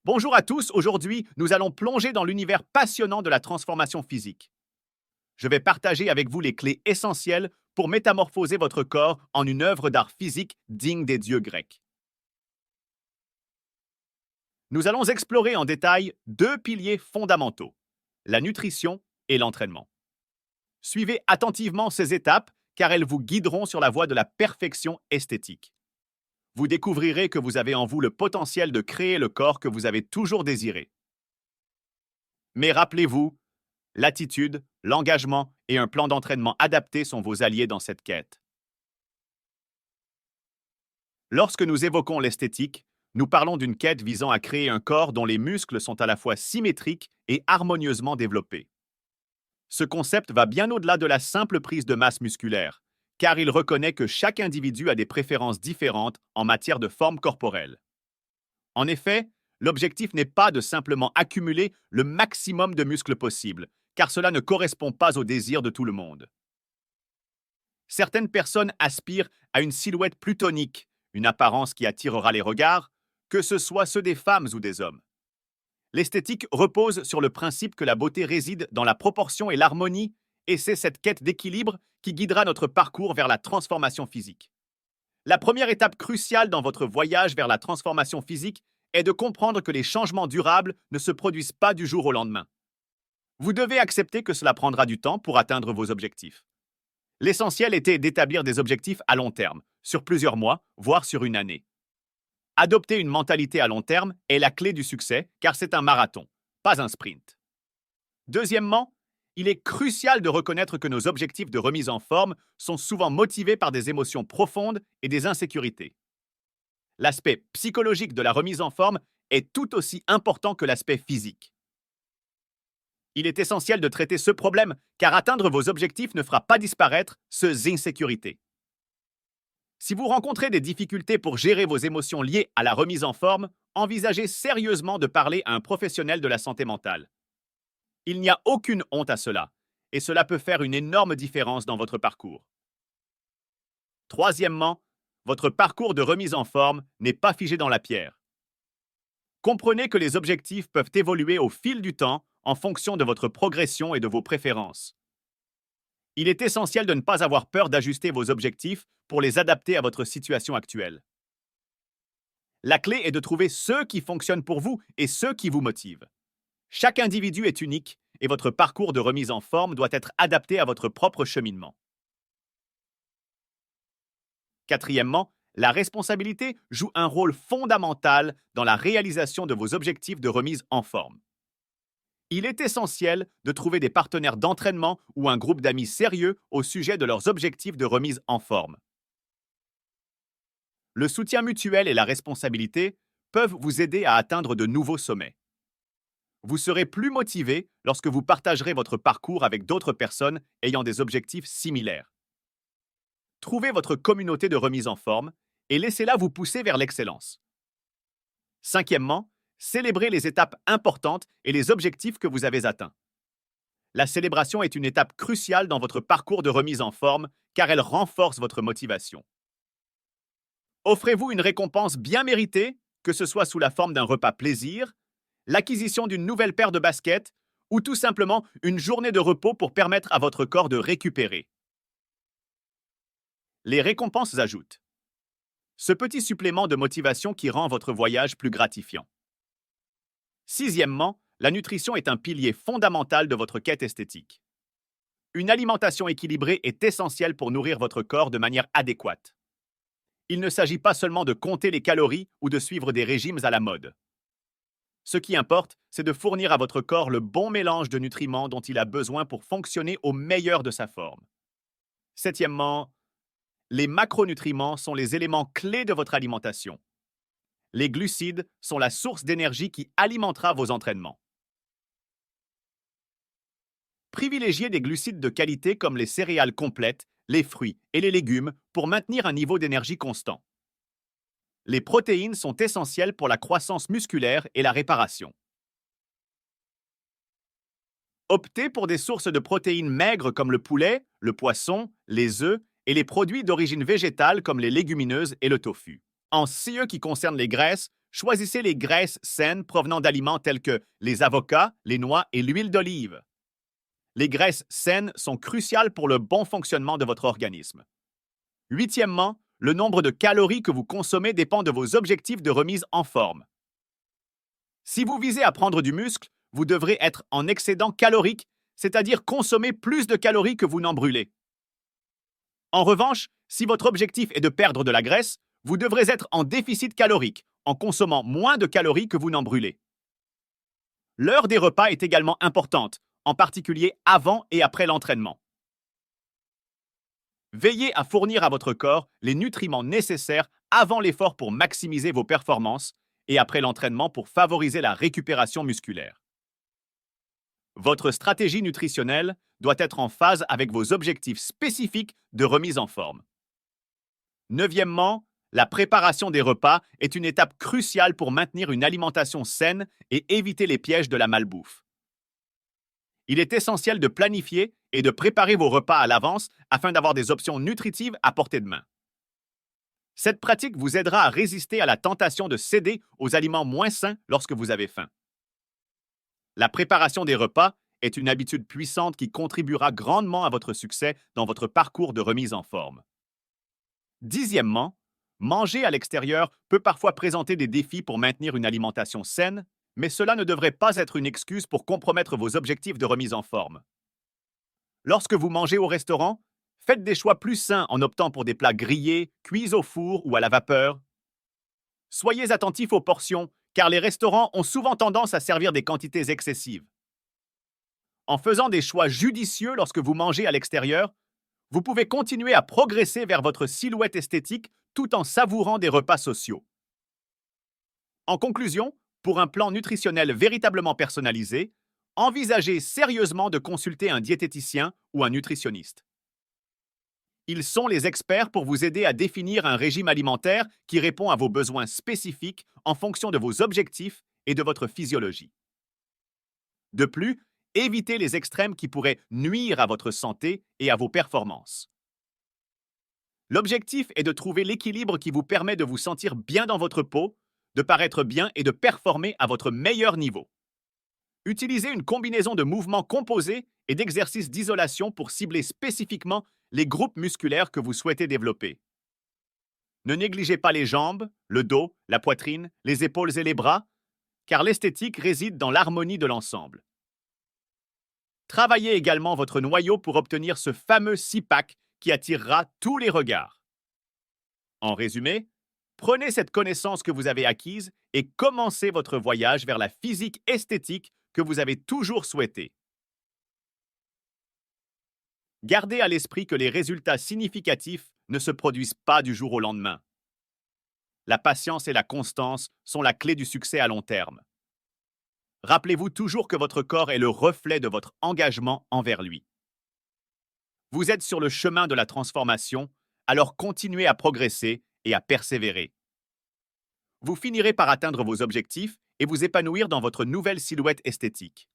Bonjour à tous, aujourd'hui nous allons plonger dans l'univers passionnant de la transformation physique. Je vais partager avec vous les clés essentielles pour métamorphoser votre corps en une œuvre d'art physique digne des dieux grecs. Nous allons explorer en détail deux piliers fondamentaux, la nutrition et l'entraînement. Suivez attentivement ces étapes car elles vous guideront sur la voie de la perfection esthétique. Vous découvrirez que vous avez en vous le potentiel de créer le corps que vous avez toujours désiré. Mais rappelez-vous, l'attitude, l'engagement et un plan d'entraînement adapté sont vos alliés dans cette quête. Lorsque nous évoquons l'esthétique, nous parlons d'une quête visant à créer un corps dont les muscles sont à la fois symétriques et harmonieusement développés. Ce concept va bien au-delà de la simple prise de masse musculaire, car il reconnaît que chaque individu a des préférences différentes en matière de forme corporelle. En effet, l'objectif n'est pas de simplement accumuler le maximum de muscles possible, car cela ne correspond pas au désir de tout le monde. Certaines personnes aspirent à une silhouette plus tonique, une apparence qui attirera les regards, que ce soit ceux des femmes ou des hommes. L'esthétique repose sur le principe que la beauté réside dans la proportion et l'harmonie, et c'est cette quête d'équilibre qui guidera notre parcours vers la transformation physique. La première étape cruciale dans votre voyage vers la transformation physique est de comprendre que les changements durables ne se produisent pas du jour au lendemain. Vous devez accepter que cela prendra du temps pour atteindre vos objectifs. L'essentiel était d'établir des objectifs à long terme, sur plusieurs mois, voire sur une année. Adopter une mentalité à long terme est la clé du succès, car c'est un marathon, pas un sprint. Deuxièmement, il est crucial de reconnaître que nos objectifs de remise en forme sont souvent motivés par des émotions profondes et des insécurités. L'aspect psychologique de la remise en forme est tout aussi important que l'aspect physique. Il est essentiel de traiter ce problème, car atteindre vos objectifs ne fera pas disparaître ces insécurités. Si vous rencontrez des difficultés pour gérer vos émotions liées à la remise en forme, envisagez sérieusement de parler à un professionnel de la santé mentale. Il n'y a aucune honte à cela, et cela peut faire une énorme différence dans votre parcours. Troisièmement, votre parcours de remise en forme n'est pas figé dans la pierre. Comprenez que les objectifs peuvent évoluer au fil du temps en fonction de votre progression et de vos préférences. Il est essentiel de ne pas avoir peur d'ajuster vos objectifs pour les adapter à votre situation actuelle. La clé est de trouver ceux qui fonctionnent pour vous et ceux qui vous motivent. Chaque individu est unique et votre parcours de remise en forme doit être adapté à votre propre cheminement. Quatrièmement, la responsabilité joue un rôle fondamental dans la réalisation de vos objectifs de remise en forme. Il est essentiel de trouver des partenaires d'entraînement ou un groupe d'amis sérieux au sujet de leurs objectifs de remise en forme. Le soutien mutuel et la responsabilité peuvent vous aider à atteindre de nouveaux sommets. Vous serez plus motivé lorsque vous partagerez votre parcours avec d'autres personnes ayant des objectifs similaires. Trouvez votre communauté de remise en forme et laissez-la vous pousser vers l'excellence. Cinquièmement, célébrez les étapes importantes et les objectifs que vous avez atteints. La célébration est une étape cruciale dans votre parcours de remise en forme car elle renforce votre motivation. Offrez-vous une récompense bien méritée, que ce soit sous la forme d'un repas plaisir, l'acquisition d'une nouvelle paire de baskets ou tout simplement une journée de repos pour permettre à votre corps de récupérer. Les récompenses ajoutent ce petit supplément de motivation qui rend votre voyage plus gratifiant. Sixièmement, la nutrition est un pilier fondamental de votre quête esthétique. Une alimentation équilibrée est essentielle pour nourrir votre corps de manière adéquate. Il ne s'agit pas seulement de compter les calories ou de suivre des régimes à la mode. Ce qui importe, c'est de fournir à votre corps le bon mélange de nutriments dont il a besoin pour fonctionner au meilleur de sa forme. Septièmement, les macronutriments sont les éléments clés de votre alimentation. Les glucides sont la source d'énergie qui alimentera vos entraînements. Privilégiez des glucides de qualité comme les céréales complètes, les fruits et les légumes pour maintenir un niveau d'énergie constant. Les protéines sont essentielles pour la croissance musculaire et la réparation. Optez pour des sources de protéines maigres comme le poulet, le poisson, les œufs et les produits d'origine végétale comme les légumineuses et le tofu. En ce qui concerne les graisses, choisissez les graisses saines provenant d'aliments tels que les avocats, les noix et l'huile d'olive. Les graisses saines sont cruciales pour le bon fonctionnement de votre organisme. Huitièmement, le nombre de calories que vous consommez dépend de vos objectifs de remise en forme. Si vous visez à prendre du muscle, vous devrez être en excédent calorique, c'est-à-dire consommer plus de calories que vous n'en brûlez. En revanche, si votre objectif est de perdre de la graisse, vous devrez être en déficit calorique, en consommant moins de calories que vous n'en brûlez. L'heure des repas est également importante, en particulier avant et après l'entraînement. Veillez à fournir à votre corps les nutriments nécessaires avant l'effort pour maximiser vos performances et après l'entraînement pour favoriser la récupération musculaire. Votre stratégie nutritionnelle doit être en phase avec vos objectifs spécifiques de remise en forme. Neuvièmement, la préparation des repas est une étape cruciale pour maintenir une alimentation saine et éviter les pièges de la malbouffe. Il est essentiel de planifier et de préparer vos repas à l'avance afin d'avoir des options nutritives à portée de main. Cette pratique vous aidera à résister à la tentation de céder aux aliments moins sains lorsque vous avez faim. La préparation des repas est une habitude puissante qui contribuera grandement à votre succès dans votre parcours de remise en forme. Dixièmement, manger à l'extérieur peut parfois présenter des défis pour maintenir une alimentation saine, mais cela ne devrait pas être une excuse pour compromettre vos objectifs de remise en forme. Lorsque vous mangez au restaurant, faites des choix plus sains en optant pour des plats grillés, cuits au four ou à la vapeur. Soyez attentifs aux portions, car les restaurants ont souvent tendance à servir des quantités excessives. En faisant des choix judicieux lorsque vous mangez à l'extérieur, vous pouvez continuer à progresser vers votre silhouette esthétique tout en savourant des repas sociaux. En conclusion, pour un plan nutritionnel véritablement personnalisé, envisagez sérieusement de consulter un diététicien ou un nutritionniste. Ils sont les experts pour vous aider à définir un régime alimentaire qui répond à vos besoins spécifiques en fonction de vos objectifs et de votre physiologie. De plus, évitez les extrêmes qui pourraient nuire à votre santé et à vos performances. L'objectif est de trouver l'équilibre qui vous permet de vous sentir bien dans votre peau, de paraître bien et de performer à votre meilleur niveau. Utilisez une combinaison de mouvements composés et d'exercices d'isolation pour cibler spécifiquement les groupes musculaires que vous souhaitez développer. Ne négligez pas les jambes, le dos, la poitrine, les épaules et les bras, car l'esthétique réside dans l'harmonie de l'ensemble. Travaillez également votre noyau pour obtenir ce fameux six-pack qui attirera tous les regards. En résumé, prenez cette connaissance que vous avez acquise et commencez votre voyage vers la physique esthétique que vous avez toujours souhaité. Gardez à l'esprit que les résultats significatifs ne se produisent pas du jour au lendemain. La patience et la constance sont la clé du succès à long terme. Rappelez-vous toujours que votre corps est le reflet de votre engagement envers lui. Vous êtes sur le chemin de la transformation, alors continuez à progresser et à persévérer. Vous finirez par atteindre vos objectifs et vous épanouir dans votre nouvelle silhouette esthétique.